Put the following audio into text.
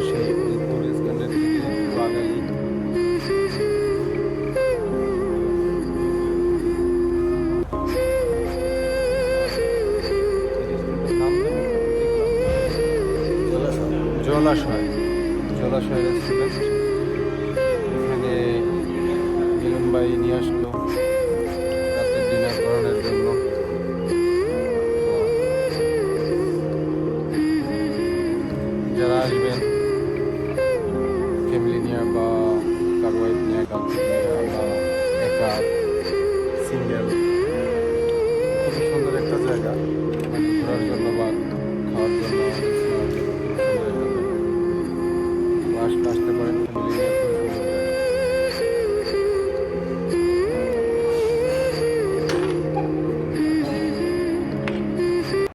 পাশে ফরিদপুর স্ক্যান্ডার থেকে একটু আগালি জলাশয় জলাশয় রেস্টুরেন্ট। এখানে মিলন ভাই নিয়ে আসলো